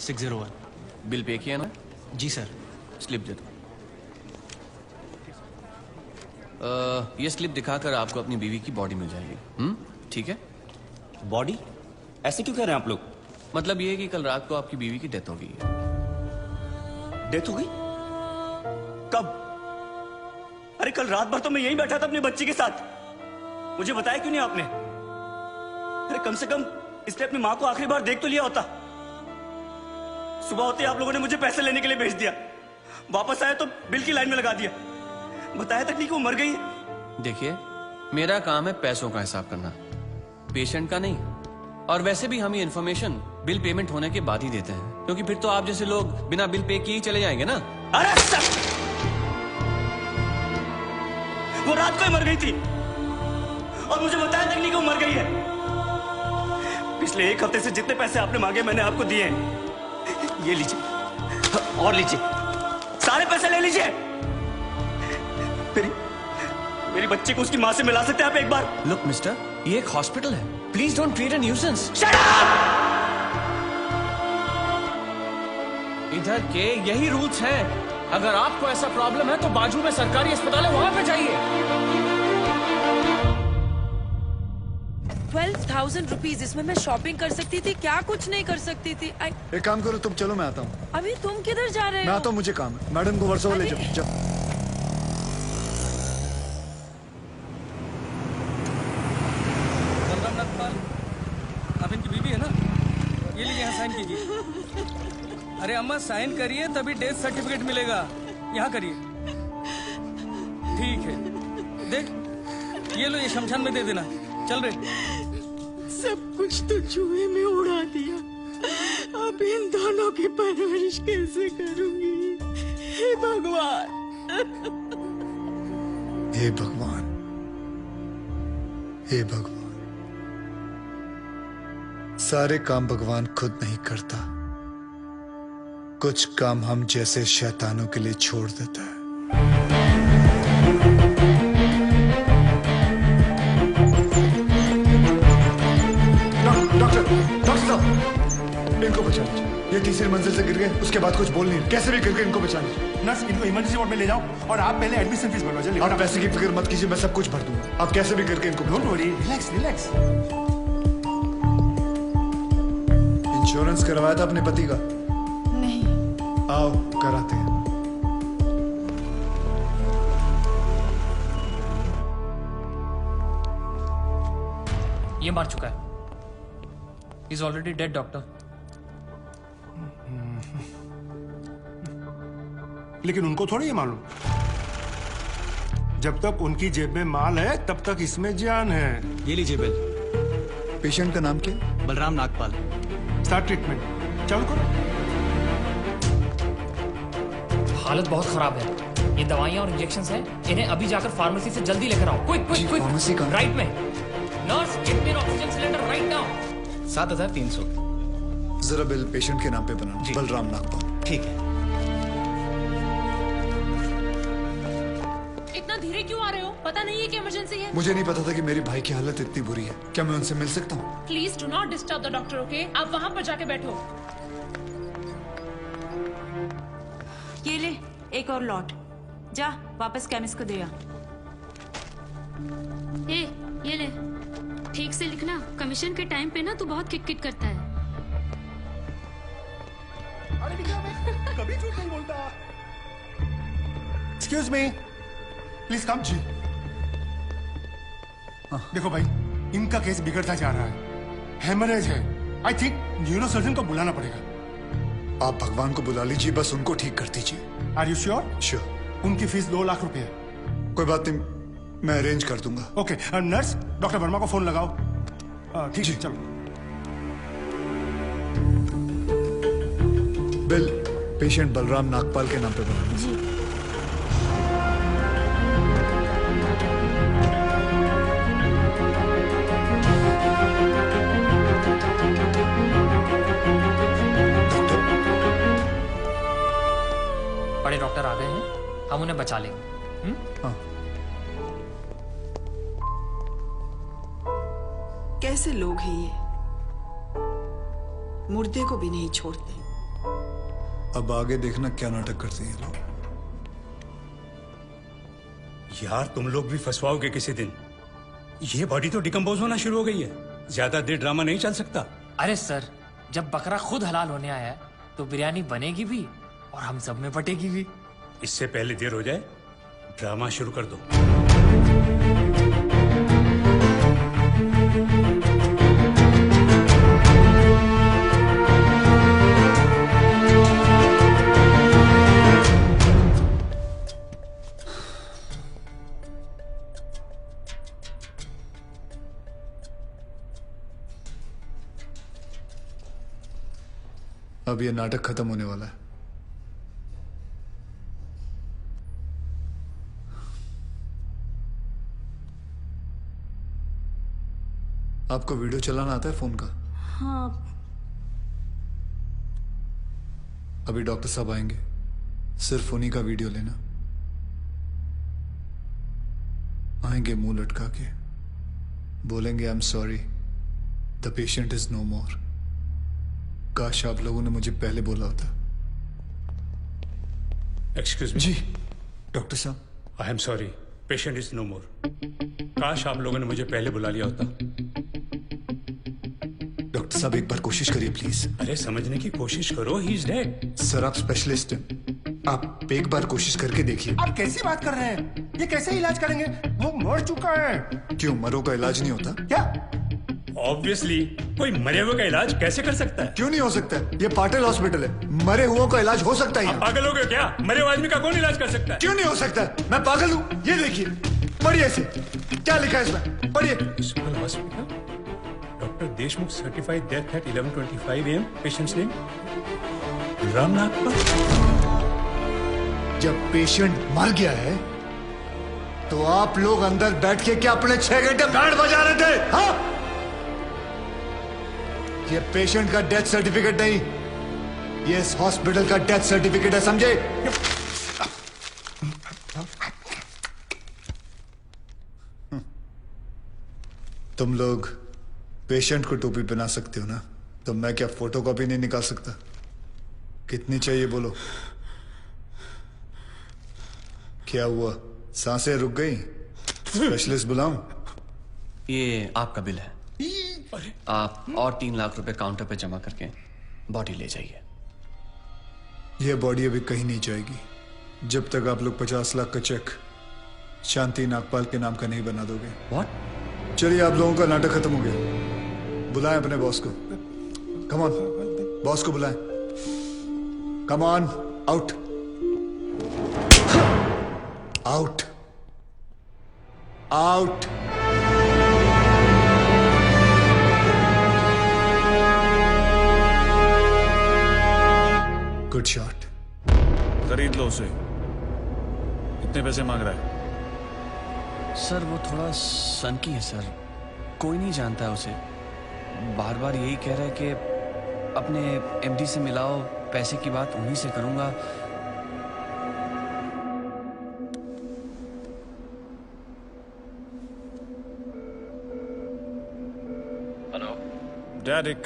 601। Bill pay किया ना? जी sir. Slip दे दो। ये स्लिप दिखाकर आपको अपनी बीवी की बॉडी मिल जाएगी। ठीक है? बॉडी? ऐसे क्यों कह रहे हैं आप लोग? मतलब ये है कि कल रात को आपकी बीवी की डेथ हो गई है। डेथ हो गई? कब? अरे कल रात भर तो मैं यहीं बैठा था अपने बच्चे के साथ। मुझे बताया क्यों नहीं आपने? अरे कम से कम इसने अपनी माँ को आखिरी बार देख तो लिया होता। सुबह होते आप लोगों ने मुझे पैसे लेने के लिए भेज दिया। वापस आया तो बिल की लाइन में लगा दिया। बताया तक नहीं कि वो मर गई है। देखिए, मेरा काम है पैसों का हिसाब करना, पेशेंट का नहीं। और वैसे भी हम ये इन्फॉर्मेशन बिल पेमेंट होने के बाद ही देते हैं, क्योंकि फिर तो आप जैसे लोग बिना बिल पे किए ही चले जाएंगे ना। अरे सर! वो रात को ही मर गई थी और मुझे बताया तक नहीं कि वो मर गई है। पिछले एक हफ्ते से जितने पैसे आपने मांगे मैंने आपको दिए हैं। ये लीजिए और लीजिए, सारे पैसे ले लीजिए। मेरी बच्ची को उसकी मां से मिला सकते हैं आप एक बार? लुक मिस्टर, ये एक हॉस्पिटल है, please don't create a nuisance. Shut up! इधर के यही रूल्स हैं। अगर आपको ऐसा प्रॉब्लम है तो बाजू में सरकारी अस्पताल है, वहां पे जाइए। 12,000 रुपीज, इसमें मैं शॉपिंग कर सकती थी, क्या कुछ नहीं कर सकती थी। एक काम करो तुम, चलो मैं आता हूँ। अभी तुम किधर जा रहे हो? मैं आता हूँ, मुझे काम है। मैडम को वर्सोवा ले जाओ। बलराम नागपाल, आप इनकी बीवी है ना? ये लीजिए, यहाँ साइन कीजिए। अरे अम्मा साइन करिए तभी डेथ सर्टिफिकेट मिलेगा। यहाँ करिए। ठीक है, देख ये लो, ये शमशान में दे देना। चल रे। सब कुछ तो जुए में उड़ा दिया। अब इन दोनों की परवरिश कैसे करूंगी? हे भगवान! हे भगवान, हे भगवान। सारे काम भगवान खुद नहीं करता, कुछ काम हम जैसे शैतानों के लिए छोड़ देता है। इनको बचा लीजिए। ये तीसरी मंजिल से गिर गए, उसके बाद कुछ बोल नहीं, कैसे भी गिर गए, इनको बचा लीजिए। नर्स, इनको इमरजेंसी वार्ड में ले जाओ और आप पहले एडमिशन फीस भरवा। जल्दी। आप पैसे की फिक्र मत कीजिए, मैं सब कुछ भर दूंगा। आप कैसे भी करके इनको don't worry, relax relax. Insurance करवाया था अपने पति का? नहीं। आओ कराते हैं। ये मार चुका है। He's already dead, doctor. लेकिन उनको थोड़ी ये मालूम। जब तक उनकी जेब में माल है तब तक इसमें जान है। ये लीजिए बिल। पेशेंट का नाम क्या? बलराम नागपाल। स्टार्ट ट्रीटमेंट, चालू करो। हालत बहुत खराब है। ये दवाइयाँ और इंजेक्शंस हैं, इन्हें अभी जाकर फार्मेसी से जल्दी लेकर आओ। Quick quick quick. फार्मेसी का राइट में। Nurse, get me oxygen cylinder right now. 7,300। जरा बिल पेशेंट के नाम पे बनाना। बलराम नागपाल। ठीक है। इतना धीरे क्यों आ रहे हो? पता नहीं है कि इमरजेंसी है। मुझे नहीं पता था कि मेरी भाई की हालत इतनी बुरी है। क्या मैं उनसे मिल सकता हूँ? Please do not disturb the doctor, okay? आप वहाँ पर जाके बैठो। ये ले एक और लॉट, जा वापस केमिस्ट को दे आ। ये ले, ठीक से लिखना। कमीशन के टाइम पे ना तू बहुत किट करता है। कभी झूठ नहीं बोलता। Excuse me, please come. जी देखो भाई, इनका केस बिगड़ता जा रहा है। हेमरेज है। आई थिंक न्यूरोसर्जन को बुलाना पड़ेगा। आप भगवान को बुला लीजिए, बस उनको ठीक कर दीजिए। Are you sure? श्योर। उनकी फीस 2 लाख रुपए है। कोई बात नहीं, मैं अरेंज कर दूंगा। ओके नर्स, डॉक्टर वर्मा को फोन लगाओ। ठीक है, चलो। बिल पेशेंट बलराम नागपाल के नाम पे बनाना। जी। बड़े डॉक्टर आ गए हैं, हम उन्हें बचा लेंगे। हाँ। कैसे लोग हैं ये, मुर्दे को भी नहीं छोड़ते। अब आगे देखना क्या नाटक करते हैं ये लोग। यार तुम लोग भी फंसवाओगे किसी दिन। ये बॉडी तो डिकम्पोज होना शुरू हो गई है, ज्यादा देर ड्रामा नहीं चल सकता। अरे सर, जब बकरा खुद हलाल होने आया है तो बिरयानी बनेगी भी और हम सब में बटेगी भी। इससे पहले देर हो जाए, ड्रामा शुरू कर दो। अब ये नाटक खत्म होने वाला है। आपको वीडियो चलाना आता है फोन का? हाँ। अभी डॉक्टर साहब आएंगे, सिर्फ उन्हीं का वीडियो लेना। आएंगे मुंह लटका के, बोलेंगे I am sorry, the patient is no more. काश आप लोगों ने मुझे पहले बोला होता। Excuse me. जी डॉक्टर साहब, I am sorry, patient is no more. काश आप लोगों ने मुझे पहले बुला लिया होता। डॉक्टर साहब एक बार कोशिश करिए प्लीज। अरे समझने की कोशिश करो, ही इज डेड। सर आप स्पेशलिस्ट हैं, आप एक बार कोशिश करके देखिए। आप कैसी बात कर रहे हैं? ये कैसे इलाज करेंगे? वो मर चुका है। क्यों, मरो का इलाज नहीं होता क्या? ऑब्वियसली, कोई मरे हुए का इलाज कैसे कर सकता है? क्यों नहीं हो सकता है? ये पाटिल हॉस्पिटल है, मरे हुओं का इलाज हो सकता है यहाँ। पागल हो गए क्या? मरे हुए आदमी का कौन इलाज कर सकता है? क्यों नहीं हो सकता है? मैं पागल हूँ? ये देखिए, पढ़िए इसे, क्या लिखा है इसमें, पढ़िए। Civil hospital, doctor Deshmukh certified death at 11:25 AM। Patient's name Ramnath. जब पेशेंट मर गया है तो आप लोग अंदर बैठ के क्या अपने 6 घंटे बैंड बजा रहे थे? हाँ, ये पेशेंट का डेथ सर्टिफिकेट नहीं, ये इस हॉस्पिटल का डेथ सर्टिफिकेट है, समझे? तुम लोग पेशेंट को टोपी पहना सकते हो ना, तो मैं क्या फोटोकॉपी नहीं निकाल सकता? कितनी चाहिए बोलो? क्या हुआ, सांसें रुक गई? स्पेशलिस्ट बुलाऊं? ये आपका बिल है, आप और 3 लाख रुपए काउंटर पे जमा करके बॉडी ले जाइए। यह बॉडी अभी कहीं नहीं जाएगी जब तक आप लोग 50 लाख का चेक शांति नागपाल के नाम का नहीं बना दोगे। व्हाट? चलिए, आप लोगों का नाटक खत्म हो गया। बुलाएं अपने बॉस को। कम ऑन, बॉस को बुलाएं। Come on, out out out. Good shot. खरीद लो उसे। कितने पैसे मांग रहा है? सर वो थोड़ा सनकी है सर, कोई नहीं जानता है उसे। बार बार यही कह रहा है कि अपने एमडी से मिलाओ, पैसे की बात उन्हीं से करूंगा। हेलो डैड, एक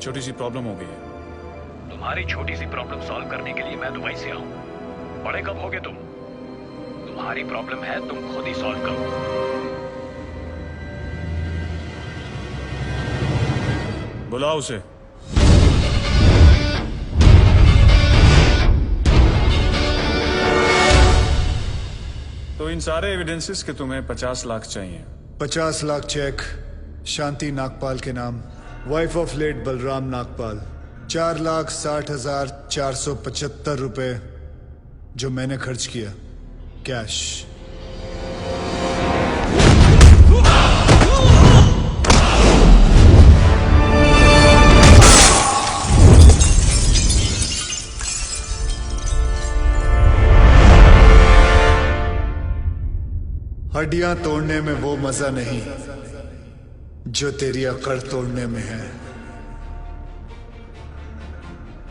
छोटी सी प्रॉब्लम हो गई है। तुम्हारी छोटी सी प्रॉब्लम सॉल्व करने के लिए मैं दुबई से आऊं। बड़े कब होगे तुम? तुम्हारी प्रॉब्लम है, तुम खुद ही सॉल्व करो। बुलाओ उसे। तो इन सारे एविडेंसेस के तुम्हें 50 लाख चाहिए। 50 लाख चेक शांति नागपाल के नाम, wife of late Balram Nagpal. 4,60,475 रुपए जो मैंने खर्च किया, कैश। हड्डियां तोड़ने में वो मजा नहीं जो तेरी अकड़ तोड़ने में है।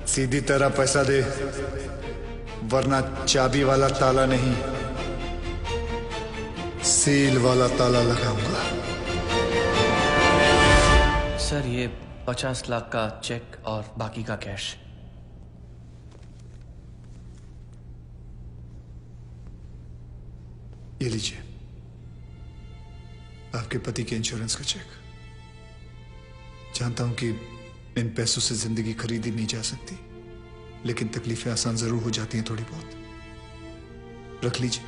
सीधी तरह पैसा दे, वरना चाबी वाला ताला नहीं, सील वाला ताला लगाऊंगा। सर ये 50 लाख का चेक और बाकी का कैश। ये लीजिए आपके पति के इंश्योरेंस का चेक। जानता हूं कि इन पैसों से जिंदगी खरीदी नहीं जा सकती, लेकिन तकलीफें आसान जरूर हो जाती हैं थोड़ी बहुत। रख लीजिए।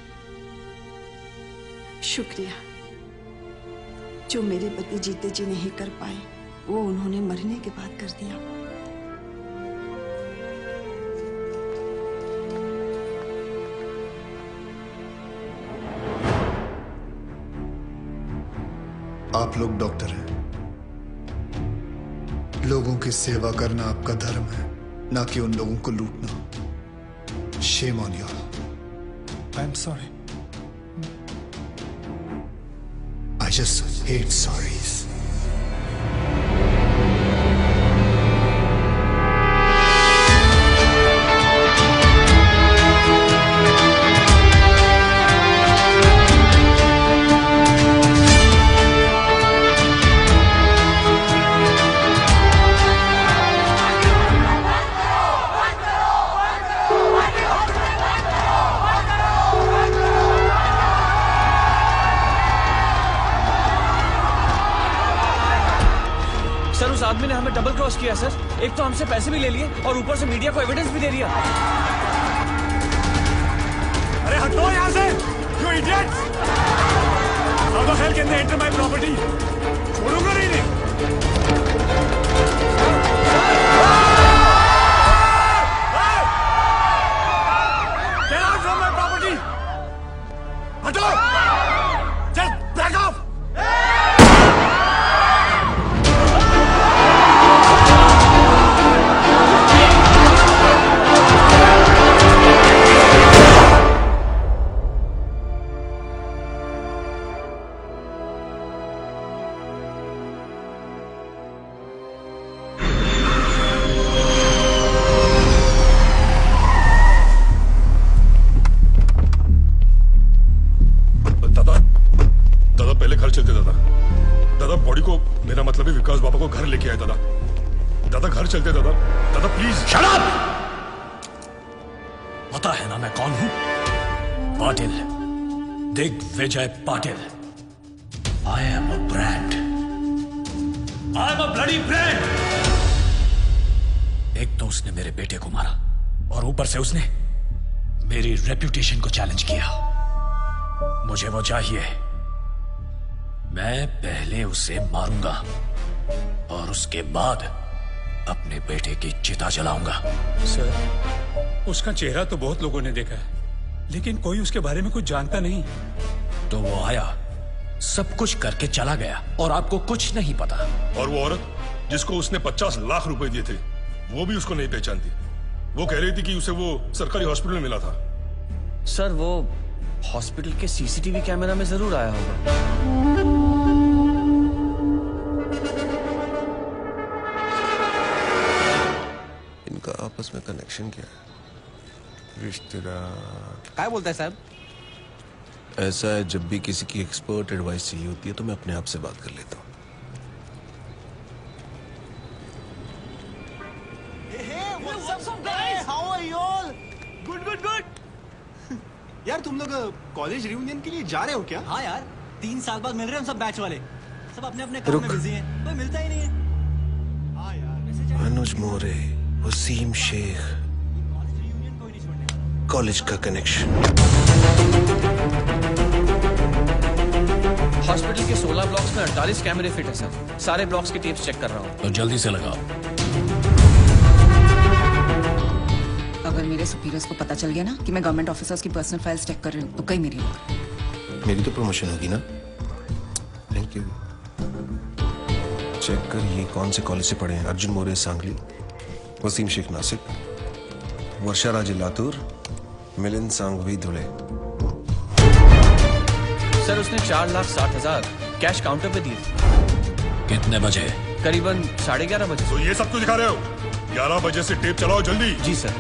शुक्रिया। जो मेरे पति जीते जी नहीं कर पाए वो उन्होंने मरने के बाद कर दिया। आप लोग डॉक्टर हैं, लोगों की सेवा करना आपका धर्म है, ना कि उन लोगों को लूटना। Shame on you. I am sorry. I just hate sorries. Sir उस आदमी ने हमें डबल क्रॉस किया सर। एक तो हमसे पैसे भी ले लिए और ऊपर से मीडिया को एविडेंस भी दे दिया। अरे हटो यहाँ से, you idiots! How the hell can they enter my property? छोड़ूंगा नहीं इन्हें। Get out from my property! हटो! Just back off! विकास बाबा को घर लेके आए दादा। दादा घर चलते दादा। दादा प्लीज। Shut up! पता है ना मैं कौन हूं? Patil, Digvijay Patil. I am a brand. I am a bloody brand. एक तो उसने मेरे बेटे को मारा और ऊपर से उसने मेरी रेप्यूटेशन को चैलेंज किया। मुझे वो चाहिए। मैं पहले उसे मारूंगा और उसके बाद अपने बेटे की चिता जलाऊंगा। सर, उसका चेहरा तो बहुत लोगों ने देखा है, लेकिन कोई उसके बारे में कुछ जानता नहीं। तो वो आया, सब कुछ करके चला गया और आपको कुछ नहीं पता। और वो औरत जिसको उसने 50 लाख रुपए दिए थे, वो भी उसको नहीं पहचानती। वो कह रही थी कि उसे वो सरकारी हॉस्पिटल में मिला था। सर वो हॉस्पिटल के सीसीटीवी कैमरा में जरूर आया होगा। इनका आपस में कनेक्शन क्या है? रिश्तेदार। क्या बोलता है साहब? ऐसा है, जब भी किसी की एक्सपर्ट एडवाइस चाहिए होती है तो मैं अपने आप से बात कर लेता हूँ। यार तुम लोग कॉलेज रियूनियन के लिए जा रहे हो क्या? हाँ यार, 3 साल बाद मिल रहे हैं हम सब बैच वाले। सब अपने अपने काम में बिजी हैं, कोई मिलता ही नहीं है। हाँ यार। अनुज मोरे, वसीम शेख, कॉलेज का कनेक्शन। हॉस्पिटल के 16 ब्लॉक्स में 48 कैमरे फिट है सर। सारे ब्लॉक्स के टेप्स चेक कर रहा हूँ। तो जल्दी से लगाओ। अगर मेरे सुपीरियर्स को पता चल गया ना कि मैं गवर्नमेंट ऑफिसर्स की पर्सनल फाइल्स चेक कर रही हूँ तो कहीं मेरी तो प्रमोशन होगी ना। Thank you. चेक कर ये कौन से कॉलेज से पढ़े हैं। अर्जुन मोरे सांगली, वसीम शेख नासिक, वर्षा राजे लातूर, मिलिंद सांघवी धुले। सर उसने 4,60,000 कैश काउंटर पे दिए। कितने बजे? करीबन 11:30 बजे। तो ये सब क्यों दिखा रहे हो? 11 बजे से टेप चलाओ जल्दी। जी सर।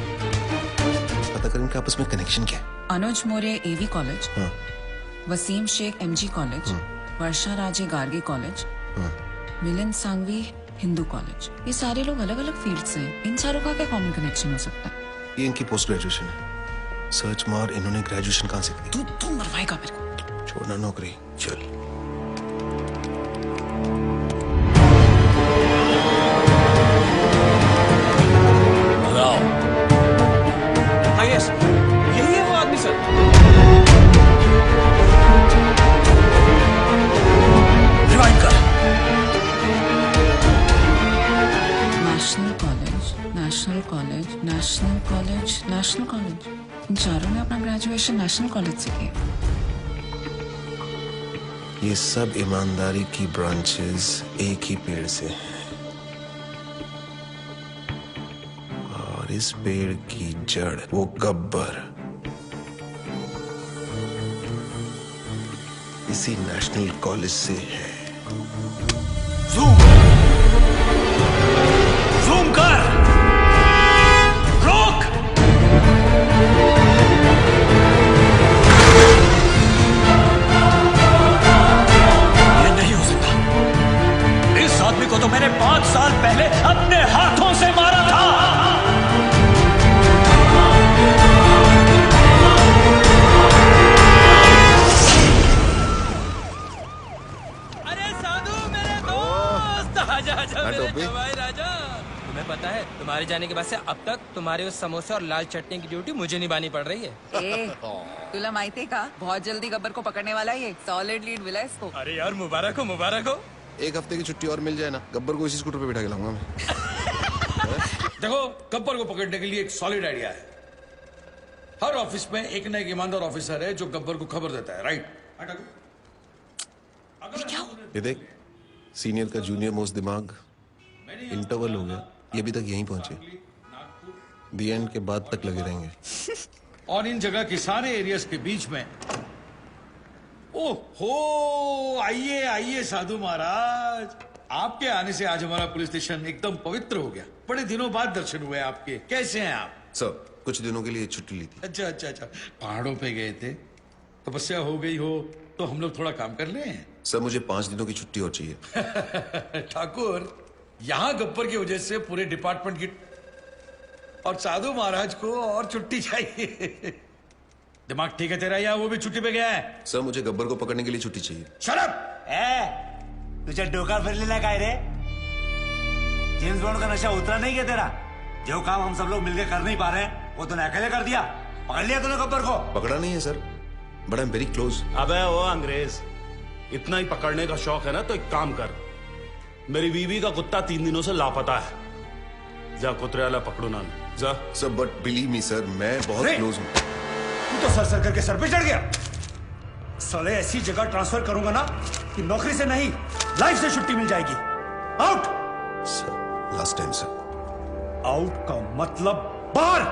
पता कर इनका आपस में कनेक्शन क्या है। Anuj Maurya AV college, Wasim Sheikh MG college, Varsha Raje Garge college, Milind Sanghvi Hindu college. ये सारे लोग अलग अलग फील्ड से हैं। इन चारों का क्या कॉमन कनेक्शन हो सकता है? ये इनकी पोस्ट ग्रेजुएशन है। सर्च मार, इन्होंने ग्रेजुएशन कहाँ से की? तू मरवाएगा मेरे को। छोड़ना नौकरी, चल। हाँ यस, यही है वो आदमी सर। रिवाइंड कर। National college, national college, national college, national college. इन चारों ने अपना ग्रेजुएशन नेशनल कॉलेज से किया। ये सब ईमानदारी की ब्रांचेस एक ही पेड़ से हैं। और इस पेड़ की जड़ वो गब्बर इसी नेशनल कॉलेज से है। जूम जूम कर, रोक। ये नहीं हो सकता। इस आदमी को तो मैंने 5 साल पहले अपने हाथों से मारा था। आजा आजा मेरे जवाई राजा। तुम्हें पता है तुम्हारे जाने के बाद से अब तक तुम्हारे उस समोसे और लाल चटनी की ड्यूटी मुझे निभानी पड़ रही है। तुला माहिती का बहुत जल्दी गब्बर को पकड़ने वाला है। सॉलिड लीड मिला इसको। अरे यार मुबारक हो, मुबारक हो। 1 हफ्ते की छुट्टी और मिल जाए ना, गब्बर को इसी स्कूटर पे बिठा के लाऊंगा मैं। देखो, गब्बर को पकड़ने के लिए एक सॉलिड आइडिया है। हर ऑफिस में एक ना एक ईमानदार ऑफिसर है जो गब्बर को खबर देता है, राइट? ये देख, सीनियर का जूनियर मोस्ट दिमाग इंटरवल हो गया, ये अभी तक यहीं पहुंचे। दी एंड के बाद तक लगे रहेंगे। और इन जगह के सारे एरियाज के बीच में ओहो, आइए आइए साधु महाराज, आपके आने से आज हमारा पुलिस स्टेशन एकदम पवित्र हो गया। बड़े दिनों बाद दर्शन हुए आपके। कैसे हैं आप? सर, कुछ दिनों के लिए छुट्टी ली थी। अच्छा अच्छा अच्छा, पहाड़ों पे गए थे, तपस्या हो गई हो तो हम लोग थोड़ा काम कर लें। सर, मुझे 5 दिनों की छुट्टी और चाहिए। ठाकुर, यहाँ गब्बर की वजह से पूरे डिपार्टमेंट की और साधु महाराज को और छुट्टी चाहिए। दिमाग ठीक है तेरा या वो भी छुट्टी पे गया है? सर, मुझे गब्बर को पकड़ने के लिए छुट्टी चाहिए। शराब तुझे डोका फिर लेना काय रे? जेम्स बॉन्ड का नशा उतरा नहीं क्या तेरा? जो काम हम सब लोग मिलकर कर नहीं पा रहे हैं वो तूने अकेले कर दिया। पकड़ लिया तूने गब्बर को? पकड़ा नहीं है sir, but I am very close. अबे वो अंग्रेज, इतना ही पकड़ने का शौक है ना तो एक काम कर, मेरी बीवी का कुत्ता 3 दिनों से लापता है, जा कुतरे वाला पकड़ो ना जा। Sir, but believe me sir, मैं बहुत क्लोज हूँ। तू तो सर करके सर पे चढ़ गया। साले ऐसी जगह ट्रांसफर करूंगा ना कि नौकरी से नहीं लाइफ से छुट्टी मिल जाएगी। Out. Sir, last time sir. Out का मतलब बाहर।